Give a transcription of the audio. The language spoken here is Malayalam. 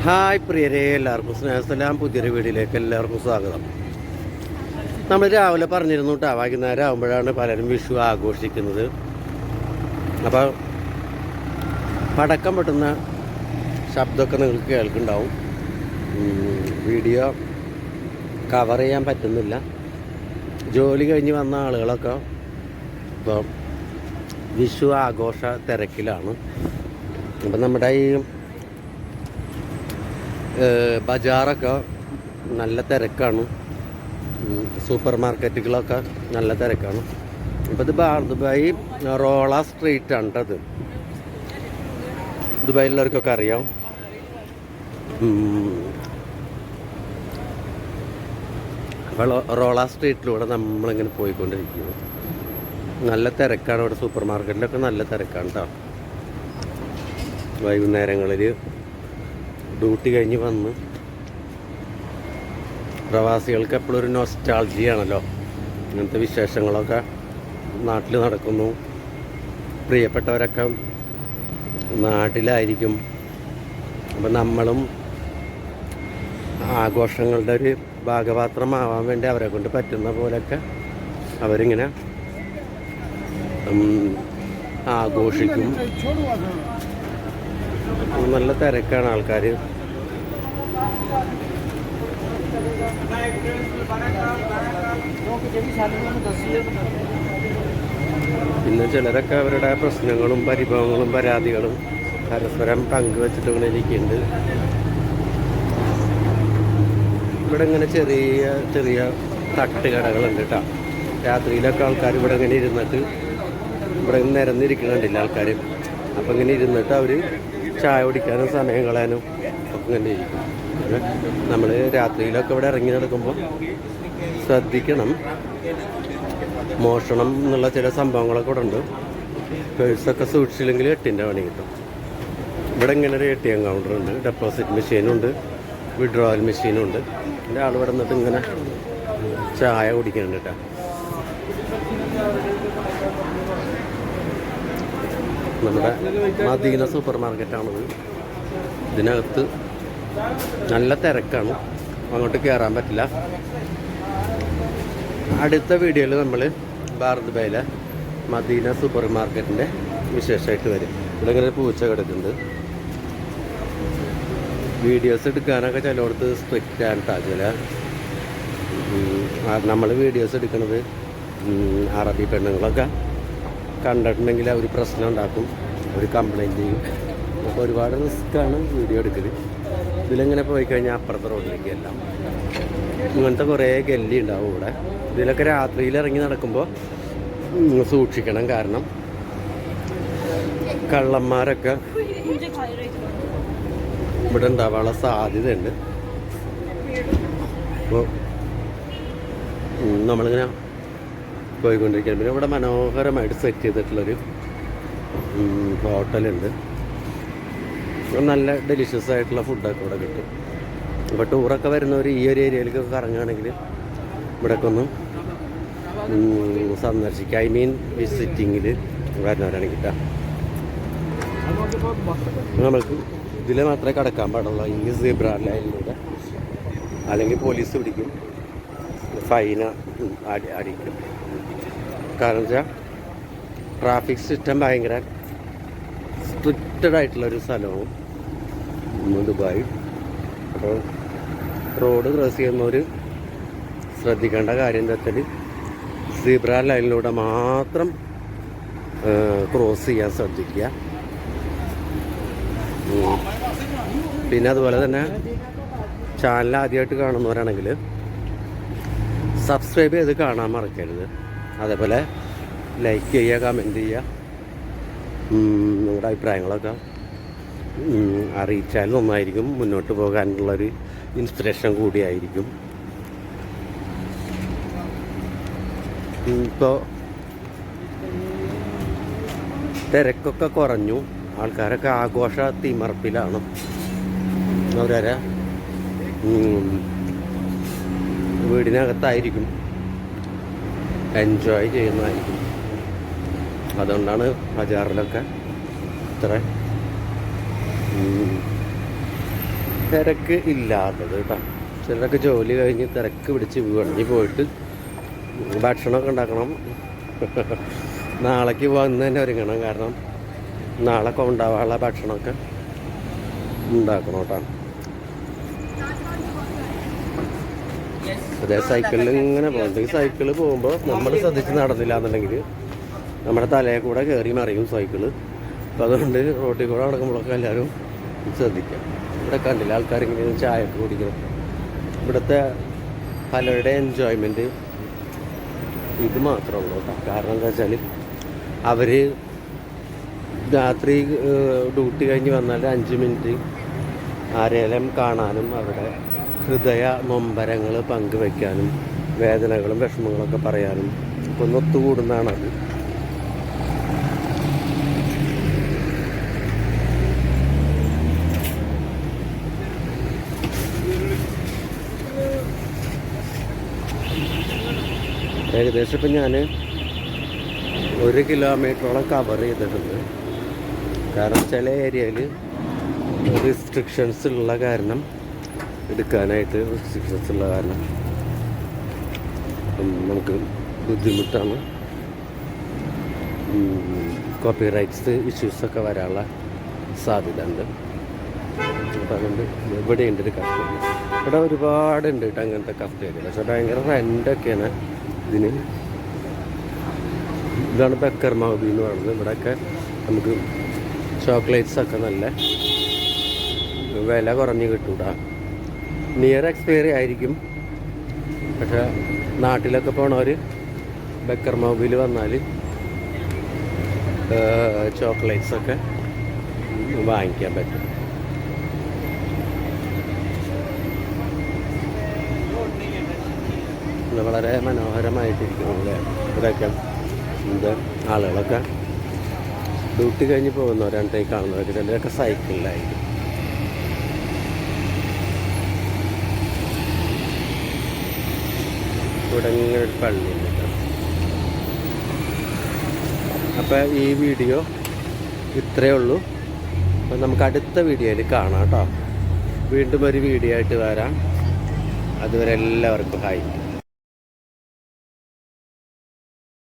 ഹായ് പ്രിയരെ, എല്ലാവർക്കും സ്നേഹസലാം. പുതിയൊരു വീഡിയോയിലേക്ക് എല്ലാവർക്കും സ്വാഗതം. നമ്മൾ രാവിലെ പറഞ്ഞിരുന്നു കേട്ടോ, വൈകുന്നേരം ആകുമ്പോഴാണ് പലരും വിഷു ആഘോഷിക്കുന്നത്. അപ്പോൾ പടക്കം പൊട്ടുന്ന ശബ്ദമൊക്കെ നിങ്ങൾക്ക് കേൾക്കുന്നുണ്ടാവും. വീഡിയോ കവർ ചെയ്യാൻ പറ്റുന്നില്ല. ജോലി കഴിഞ്ഞ് വന്ന ആളുകളൊക്കെ ഇപ്പോൾ വിഷു ആഘോഷ തിരക്കിലാണ്. അപ്പം നമ്മുടെ ഈ ബജാറൊക്കെ നല്ല തിരക്കാണ്, സൂപ്പർ മാർക്കറ്റുകളൊക്കെ നല്ല തിരക്കാണ്. ഇപ്പോൾ ഇത് ദുബായ് റോള സ്ട്രീറ്റാണ് കേട്ടത്. ദുബായിലുള്ളവർക്കൊക്കെ അറിയാം. അപ്പോൾ റോള സ്ട്രീറ്റിലൂടെ നമ്മളിങ്ങനെ പോയിക്കൊണ്ടിരിക്കുന്നു. നല്ല തിരക്കാണ് ഇവിടെ. സൂപ്പർ മാർക്കറ്റിലൊക്കെ നല്ല തിരക്കാണ് കേട്ടോ. വൈകുന്നേരങ്ങളിൽ ഡ്യൂട്ടി കഴിഞ്ഞ് വന്ന് പ്രവാസികൾക്ക് എപ്പോഴും ഒരു നൊസ്റ്റാൾജിയാണല്ലോ. ഇങ്ങനത്തെ വിശേഷങ്ങളൊക്കെ നാട്ടിൽ നടക്കുന്നു. പ്രിയപ്പെട്ടവരൊക്കെ നാട്ടിലായിരിക്കും. അപ്പം നമ്മളും ആഘോഷങ്ങളുടെ ഒരു ഭാഗപാത്രമാവാൻ വേണ്ടി അവരെ കൊണ്ട് പറ്റുന്ന പോലെയൊക്കെ അവരിങ്ങനെ ആഘോഷിക്കും. നല്ല തിരക്കാണ് ആൾക്കാർ. പിന്നെ ചിലരൊക്കെ അവരുടെ പ്രശ്നങ്ങളും പരിഭവങ്ങളും പരാതികളും പരസ്പരം പങ്കുവെച്ചിട്ട് ഇങ്ങനെ ഇരിക്കുന്നുണ്ട്. ഇവിടെ ഇങ്ങനെ ചെറിയ ചെറിയ തട്ടുകടകളുണ്ട് കേട്ടോ. രാത്രിയിലൊക്കെ ആൾക്കാർ ഇവിടെ ഇങ്ങനെ ഇരുന്നിട്ട് ഇവിടെ നിരന്നിരിക്കണുണ്ടില്ല ആൾക്കാർ. അപ്പം ഇങ്ങനെ ഇരുന്നിട്ട് അവർ ചായ കുടിക്കാനും സമയം കളയാനും ഒക്കെ ഇങ്ങനെ ഇരിക്കും. നമ്മൾ രാത്രിയിലൊക്കെ ഇവിടെ ഇറങ്ങി നടക്കുമ്പോൾ ശ്രദ്ധിക്കണം. മോഷണം എന്നുള്ള ചില സംഭവങ്ങളൊക്കെ ഇവിടെ ഉണ്ട്. പേഴ്സൊക്കെ സൂക്ഷിച്ചില്ലെങ്കിൽ 8ൻ്റെ പണി കിട്ടും. ഇവിടെ ഇങ്ങനെ ഒരു ATM കൗണ്ടറുണ്ട്, ഡെപ്പോസിറ്റ് മെഷീനുണ്ട്, വിഡ്രോവൽ മെഷീനുണ്ട്. എൻ്റെ ആൾ ഇവിടെ നിന്നിട്ട് ഇങ്ങനെ ചായ കുടിക്കുന്നുണ്ട് കേട്ടോ. നമ്മുടെ മദീന സൂപ്പർ മാർക്കറ്റാണിത്. ഇതിനകത്ത് നല്ല തിരക്കാണ്, അങ്ങോട്ട് കയറാൻ പറ്റില്ല. അടുത്ത വീഡിയോയിൽ നമ്മൾ ദുബായിലെ മദീന സൂപ്പർ മാർക്കറ്റിൻ്റെ വിശേഷമായിട്ട് വരും. ഇവിടെ ഇങ്ങനെ പൂച്ച കിടക്കുന്നുണ്ട്. വീഡിയോസ് എടുക്കാനൊക്കെ ചിലയിടത്ത് സ്ട്രിക്റ്റ് ആണ് ചില നമ്മൾ വീഡിയോസ് എടുക്കുന്നത് അറബി പെണ്ണുങ്ങളൊക്കെ കണ്ടിട്ടുണ്ടെങ്കിൽ അവർ പ്രശ്നം ഉണ്ടാക്കും, അവർ കംപ്ലൈൻറ്റ് ചെയ്യും. അപ്പോൾ ഒരുപാട് റിസ്ക്കാണ് വീഡിയോ എടുക്കൽ. ഇതിലെങ്ങനെ പോയി കഴിഞ്ഞാൽ അപ്പുറത്തെ റോഡിലേക്ക് എല്ലാം ഇങ്ങനത്തെ കുറേ ഗല്ലി ഉണ്ടാവും ഇവിടെ. ഇതിലൊക്കെ രാത്രിയിൽ ഇറങ്ങി നടക്കുമ്പോൾ സൂക്ഷിക്കണം. കാരണം കള്ളന്മാരൊക്കെ ഇവിടെ ഉണ്ടാവാനുള്ള സാധ്യതയുണ്ട്. അപ്പോൾ നമ്മളിങ്ങനെ പോയിക്കൊണ്ടിരിക്കുകയാണ്. പിന്നെ ഇവിടെ മനോഹരമായിട്ട് സെറ്റ് ചെയ്തിട്ടുള്ളൊരു ഹോട്ടലുണ്ട്. നല്ല ഡെലിഷ്യസ് ആയിട്ടുള്ള ഫുഡൊക്കെ ഇവിടെ കിട്ടും. അപ്പോൾ ടൂറൊക്കെ വരുന്നവർ ഈ ഒരു ഏരിയയിലേക്കൊക്കെ കറങ്ങുകയാണെങ്കിൽ ഇവിടെയൊക്കെ ഒന്ന് സന്ദർശിക്കുക. വിസിറ്റിങ്ങിൽ വരുന്നവരാണ് കിട്ടുക. നമ്മൾക്ക് ഇതിൽ മാത്രമേ കടക്കാൻ പാടുള്ളൂ, ഈ സീബ്ര ലൈനിലൂടെ. അല്ലെങ്കിൽ പോലീസ് പിടിക്കും, ഫൈന് അടിക്കും. കാരണം വെച്ചാൽ ട്രാഫിക് സിസ്റ്റം ഭയങ്കര സ്ട്രിക്റ്റഡ് ആയിട്ടുള്ളൊരു സ്ഥലവും ദുബായ്. അപ്പോൾ റോഡ് ക്രോസ് ചെയ്യുന്നവർ ശ്രദ്ധിക്കേണ്ട കാര്യം എന്താ വെച്ചാൽ സീബ്ര ലൈനിലൂടെ മാത്രം ക്രോസ് ചെയ്യാൻ ശ്രദ്ധിക്കുക. പിന്നെ അതുപോലെ തന്നെ ചാനൽ ആദ്യമായിട്ട് കാണുന്നവരാണെങ്കിൽ സബ്സ്ക്രൈബ് ചെയ്ത് കാണാൻ മറക്കരുത്. അതേപോലെ ലൈക്ക് ചെയ്യുക, കമൻറ്റ് ചെയ്യുക. നിങ്ങളുടെ അഭിപ്രായങ്ങളൊക്കെ അറിയിച്ചാൽ നന്നായിരിക്കും. മുന്നോട്ട് പോകാനുള്ളൊരു ഇൻസ്പിറേഷൻ കൂടിയായിരിക്കും. ഇപ്പോൾ തിരക്കൊക്കെ കുറഞ്ഞു, ആൾക്കാരൊക്കെ ആഘോഷ തിമർപ്പിലാണ്. അവരെ വീടിനകത്തായിരിക്കും, എൻജോയ് ചെയ്യുന്നതായിരിക്കും. അതുകൊണ്ടാണ് ബജാറിലൊക്കെ ഇത്ര തിരക്ക് ഇല്ലാത്തത് കേട്ടോ. ചിലരൊക്കെ ജോലി കഴിഞ്ഞ് തിരക്ക് പിടിച്ച് വീണി പോയിട്ട് ഭക്ഷണമൊക്കെ ഉണ്ടാക്കണം. നാളേക്ക് വന്ന് തന്നെ ഒരുങ്ങണം. കാരണം നാളെ കൊണ്ടുപോകാനുള്ള ഭക്ഷണമൊക്കെ ഉണ്ടാക്കണം കേട്ടോ. അതേ സൈക്കിളിൽ ഇങ്ങനെ പോകുന്നുണ്ട്. ഈ സൈക്കിള് പോകുമ്പോൾ നമ്മൾ ശ്രദ്ധിച്ച് നടന്നില്ല എന്നുണ്ടെങ്കിൽ നമ്മുടെ തലയെ കൂടെ കയറി മറിയും സൈക്കിള്. അപ്പോൾ അതുകൊണ്ട് റോട്ടിൽ കൂടെ നടക്കുമ്പോഴൊക്കെ എല്ലാവരും ശ്രദ്ധിക്കാം. ഇവിടെ കണ്ടില്ല ആൾക്കാരിങ്ങനെ ചായയൊക്കെ കുടിക്കണം. ഇവിടുത്തെ പലരുടെ എൻജോയ്മെൻറ്റ് ഇത് മാത്രമേ ഉള്ളൂ കേട്ടോ. കാരണം എന്താ വെച്ചാൽ അവർ രാത്രി ഡ്യൂട്ടി കഴിഞ്ഞ് വന്നാൽ 5 മിനിറ്റ് ആരെയും കാണാനും അവരുടെ ഹൃദയ നൊമ്പരങ്ങൾ പങ്കുവയ്ക്കാനും വേദനകളും വിഷമങ്ങളൊക്കെ പറയാനും ഒന്ന് ഒത്തുകൂടുന്നതാണത്. ഏകദേശം ഇപ്പം ഞാൻ 1 കിലോമീറ്ററോളം കവർ ചെയ്തിട്ടുണ്ട്. കാരണം ചില ഏരിയയിൽ റിസ്ട്രിക്ഷൻസ് ഉള്ള കാരണം നമുക്ക് ബുദ്ധിമുട്ടാണ്. കോപ്പി റൈറ്റ്സ് ഇഷ്യൂസൊക്കെ വരാനുള്ള സാധ്യത ഉണ്ട്. അപ്പോൾ അതുകൊണ്ട് ഇവിടെയുണ്ട് ഒരു കഫ്റ്റേരിയ. ഇവിടെ ഒരുപാടുണ്ട് കേട്ടോ അങ്ങനത്തെ കഫ്റ്റേരിയ. പക്ഷേ ഭയങ്കര റെൻ്റൊക്കെയാണ് ഇതിന്. ഇതാണ് ബക്കർ മൗബി എന്ന് പറയുന്നത്. ഇവിടെയൊക്കെ നമുക്ക് ചോക്ലേറ്റ്സൊക്കെ നല്ല വില കുറഞ്ഞ് കിട്ടൂടാ. നിയർ എക്സ്പയറി ആയിരിക്കും. പക്ഷേ നാട്ടിലൊക്കെ പോണവർ ബക്കർ മൗബിയിൽ വന്നാൽ ചോക്ലേറ്റ്സൊക്കെ വാങ്ങിക്കാൻ പറ്റും. വളരെ മനോഹരമായിട്ടിരിക്കുന്നു ഇവിടെയൊക്കെ. ഇത് ആളുകളൊക്കെ ഡ്യൂട്ടി കഴിഞ്ഞ് പോകുന്നവരാണ് ഈ കാണുന്നവർ. ചിലരൊക്കെ സൈക്കിളിലായിരിക്കും. ഇവിടെ ഇങ്ങനെ ഒരു പള്ളിയുണ്ട് കേട്ടോ. അപ്പോൾ ഈ വീഡിയോ ഇത്രയേ ഉള്ളൂ. അപ്പോൾ നമുക്ക് അടുത്ത വീഡിയോയിൽ കാണാം കേട്ടോ. വീണ്ടും ഒരു വീഡിയോ ആയിട്ട് വരാം. അതുവരെ എല്ലാവർക്കും ഹായ്.